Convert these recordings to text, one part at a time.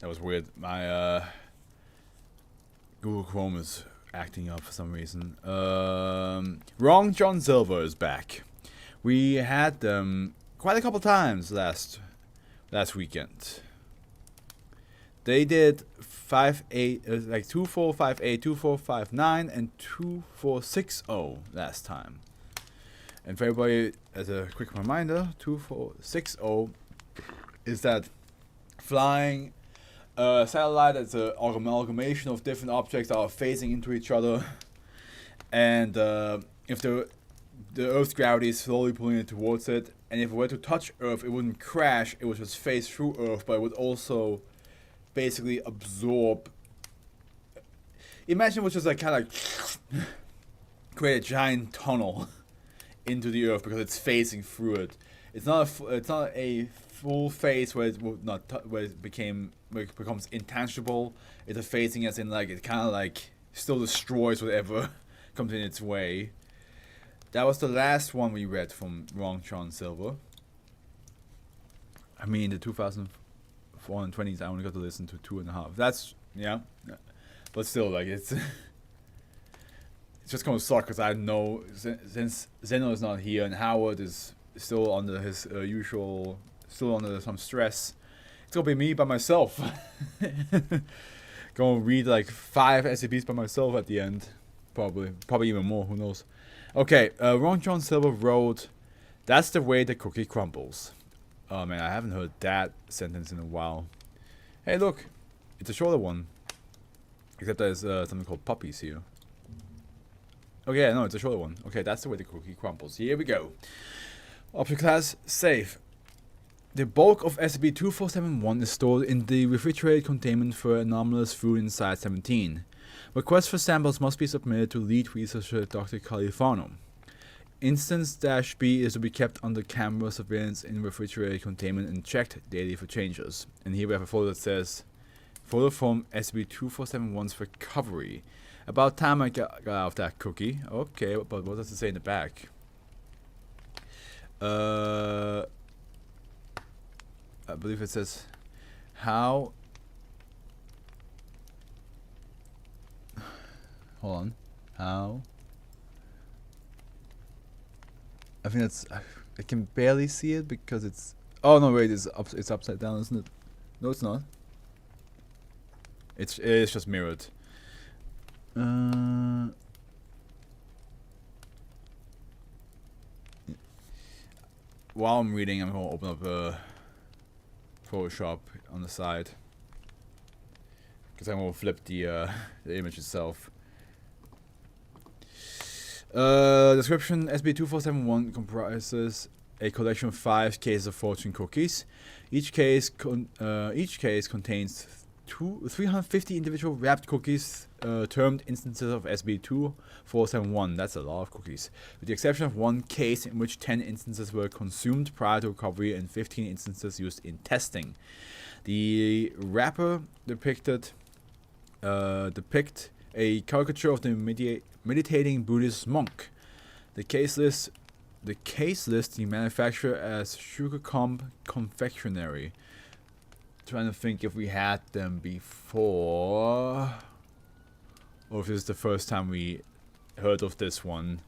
That was weird. My Google Chrome is acting up for some reason. Wrong John Silver is back. We had them quite a couple times last weekend. They did 5-8, like 2458, 2459, and 2460 last time. And for everybody, as a quick reminder, 2460 is that flying satellite that's an amalgamation of different objects that are facing into each other, and if the Earth's gravity is slowly pulling it towards it, and if it were to touch Earth, it wouldn't crash, it would just phase through Earth, but it would also basically absorb. Imagine it was just like kind of like create a giant tunnel into the Earth because it's phasing through it. It's not a full phase where it would not where it becomes intangible. It's a phasing as in like it kind of like still destroys whatever comes in its way. That was the last one we read from Wrong John Silver. I mean, the 2020s, I only got to listen to 2.5. That's, yeah. But still, like, it's just gonna suck because I know since Zeno is not here and Howard is still under his still under some stress, it's gonna be me by myself. Gonna read like 5 SCPs by myself at the end. Probably even more, who knows. Okay, Ron John Silver wrote, "That's the way the cookie crumbles." Oh man, I haven't heard that sentence in a while. Hey look, it's a shorter one. Except there's something called puppies here. Okay, no, it's a shorter one. Okay, that's the way the cookie crumbles. Here we go. Object class, safe. The bulk of SCP-2471 is stored in the refrigerated containment for anomalous food inside 17. Requests for samples must be submitted to lead researcher Dr. Califano. Instance-B is to be kept under camera surveillance in refrigerated containment and checked daily for changes. And here we have a photo that says, "Photo from SCP-2471's recovery. About time I got out of that cookie." Okay, but what does it say in the back? I believe it says, how... Hold on. How? I think that's... I can barely see it because it's... Oh no, wait, it's upside down, isn't it? No, it's not. It's just mirrored. While I'm reading, I'm going to open up Photoshop on the side. Because I'm going to flip the image itself. Description: SCP-2471 comprises a collection of 5 cases of fortune cookies. Each case contains 350 individual wrapped cookies, termed instances of SCP-2471. That's a lot of cookies. With the exception of 1 case in which 10 instances were consumed prior to recovery and 15 instances used in testing. The wrapper depict a caricature of the meditating Buddhist monk. The case lists the manufacturer as Sugarcomb Confectionery. Trying to think if we had them before, or if this is the first time we heard of this one.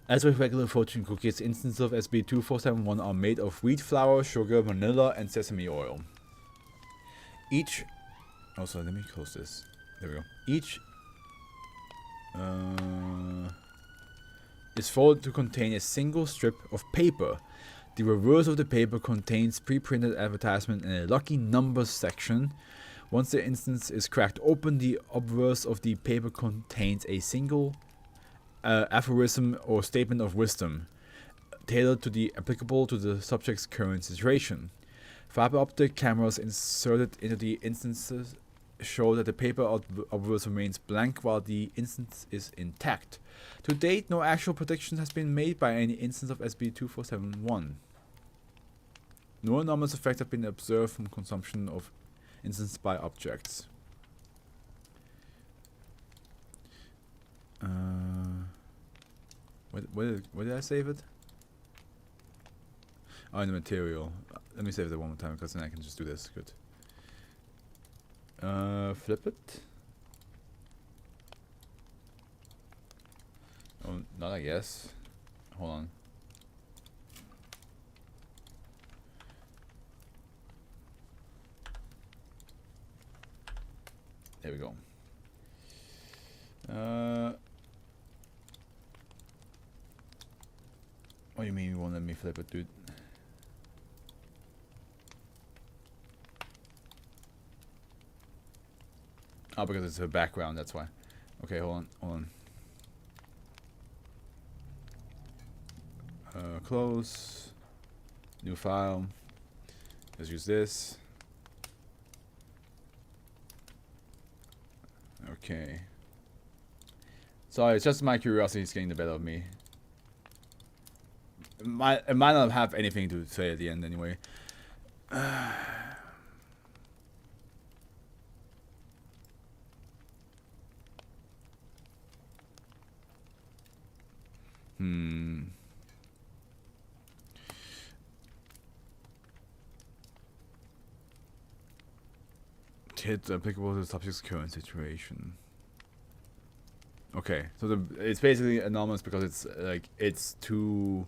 As with regular fortune cookies, instances of SCP-2471 are made of wheat flour, sugar, vanilla, and sesame oil. Each... Also, let me close this. There we go. Each is folded to contain a single strip of paper. The reverse of the paper contains pre-printed advertisement and a lucky numbers section. Once the instance is cracked open, the obverse of the paper contains a single aphorism or statement of wisdom, tailored to the applicable to the subject's current situation. Fiber optic cameras inserted into the instances show that the paper obverse remains blank while the instance is intact. To date, no actual prediction has been made by any instance of SCP-2471. No anomalous effects have been observed from consumption of instance by objects. Where did I save it? Oh, in the material. Let me save that one more time, because then I can just do this. Good. Flip it. Oh, not I guess. Hold on. There we go. What do you mean you won't let me flip it, dude? Oh, because it's a background, that's why. Okay, hold on. Close. New file. Let's use this. Okay. Sorry, it's just my curiosity is getting the better of me. It might not have anything to say at the end anyway. It's applicable to the subject's current situation. Okay, so it's basically anomalous because it's like it's too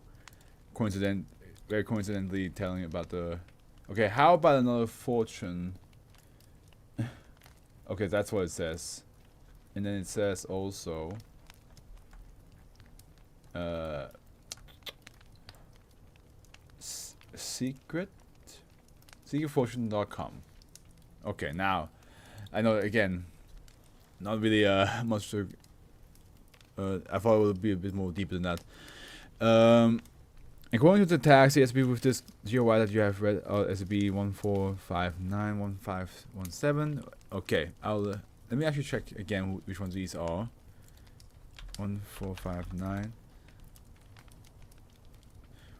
very coincidentally telling about the. Okay, how about another fortune? Okay, that's what it says, and then it says also. Secretfortune.com. Okay, now I know again, not really much to. I thought it would be a bit more deeper than that. According to the tax, the SCP with this GOI that you have read out SCP 14591517. Okay, let me actually check again which ones these are. 1459.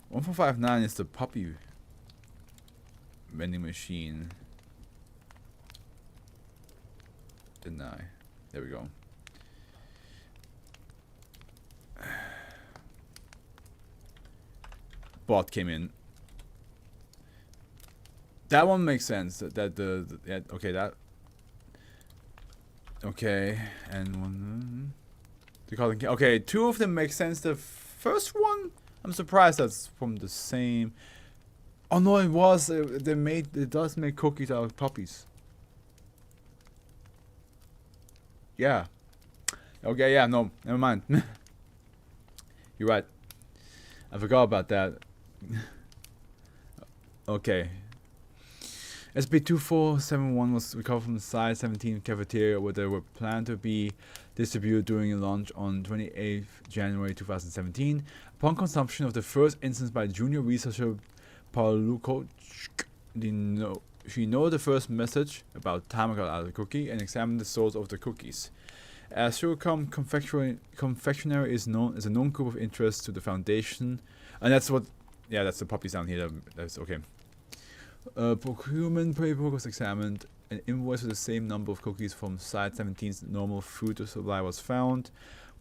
1459 is the puppy vending machine. Deny. There we go. Bot came in. That one makes sense. Okay, that. Okay, and one. Okay, two of them make sense. The first one, I'm surprised that's from the same. Oh no, it was. It does make cookies out of puppies. Yeah. Okay, yeah, no, never mind. You're right. I forgot about that. Okay. SCP-2471 was recovered from the Site 17 cafeteria where they were planned to be distributed during a launch on 28th January 2017. Upon consumption of the first instance by junior researcher Pauluko, she noted the first message about time got out of the cookie and examined the source of the cookies. As Sugarcom confectionery is known as a known group of interest to the Foundation, and that's what, yeah, that's the puppies down here. That's okay. Procurement paperwork was examined. An invoice with the same number of cookies from Site 17's normal food supply was found,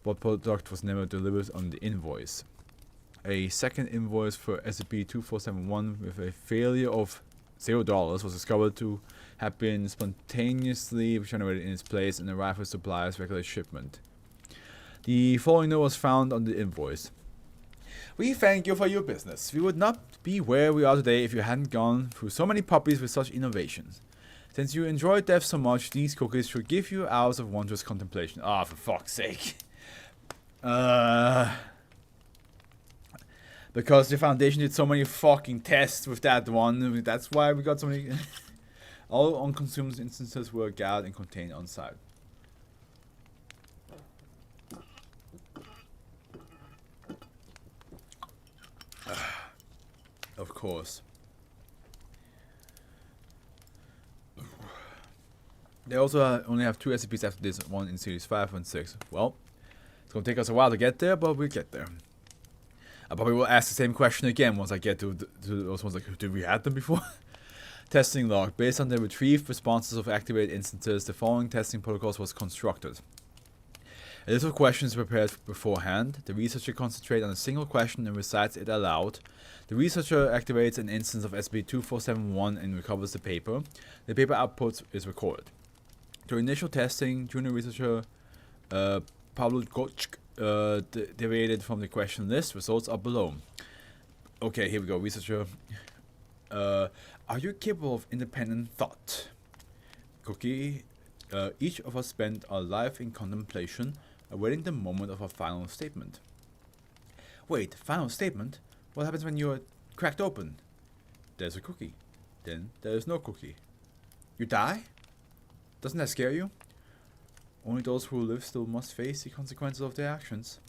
but product was never delivered on the invoice. A second invoice for SCP-2471 with a failure of $0 was discovered to have been spontaneously generated in its place and arrived with suppliers' regular shipment. The following note was found on the invoice. We thank you for your business. We would not be where we are today if you hadn't gone through so many puppies with such innovations. Since you enjoy death so much, these cookies should give you hours of wondrous contemplation. Ah, for fuck's sake. Because the Foundation did so many fucking tests with that one. That's why we got so many. All unconsumed instances were gathered and contained on site. Of course. They also only have 2 SCPs after this, one in Series 5 and 6. Well, it's going to take us a while to get there, but we'll get there. I probably will ask the same question again once I get to those ones like, did we have them before? Testing log. Based on the retrieved responses of activated instances, the following testing protocols was constructed. A list of questions prepared beforehand. The researcher concentrates on a single question and recites it aloud. The researcher activates an instance of SCP-2471 and recovers the paper. The paper output is recorded. During initial testing, junior researcher Pablo Koch deviated from the question list. Results are below. Okay, here we go. Researcher, are you capable of independent thought? Cookie, each of us spent our life in contemplation, awaiting the moment of our final statement. Wait, final statement? What happens when you're cracked open? There's a cookie. Then there's no cookie. You die? Doesn't that scare you? Only those who live still must face the consequences of their actions.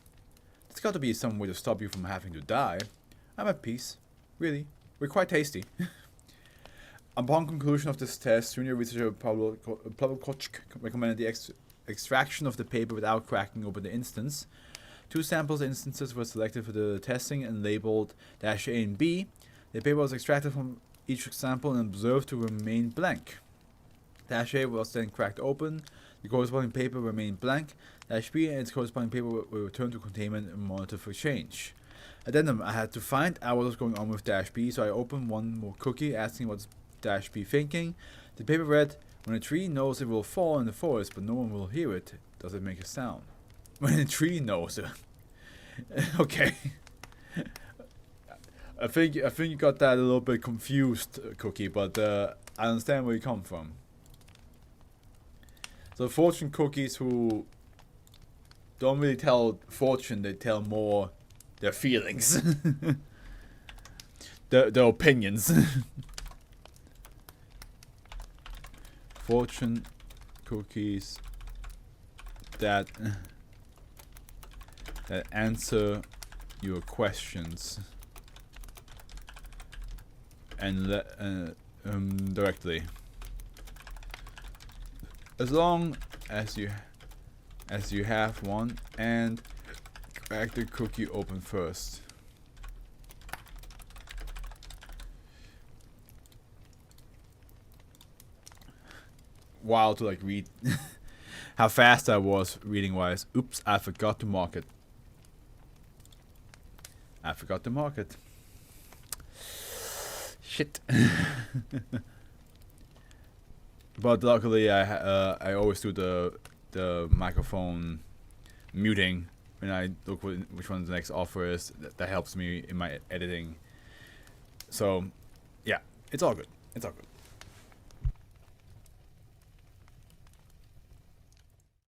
There's got to be some way to stop you from having to die. I'm at peace. Really. We're quite tasty. Upon conclusion of this test, junior researcher Pablo Koch recommended the extraction of the paper without cracking open the instance. 2 samples instances were selected for the testing and labeled -A and B. The paper was extracted from each sample and observed to remain blank. -A was then cracked open. The corresponding paper remained blank. -B and its corresponding paper were returned to containment and monitored for change. Addendum: I had to find out what was going on with -B, so I opened one more cookie, asking what's -B thinking. The paper read, when a tree knows it will fall in the forest, but no one will hear it, does it make a sound? When a tree knows it. Okay. I think you got that a little bit confused, Cookie, but I understand where you come from. So fortune cookies who don't really tell fortune, they tell more their feelings. their opinions. Fortune cookies that answer your questions and directly, as long as you have one, and crack the cookie open first. Wild to like read how fast I was reading wise. Oops, I forgot to mark it. Shit. But luckily I always do the microphone muting when I look which one the next offer is. That helps me in my editing. So yeah, it's all good.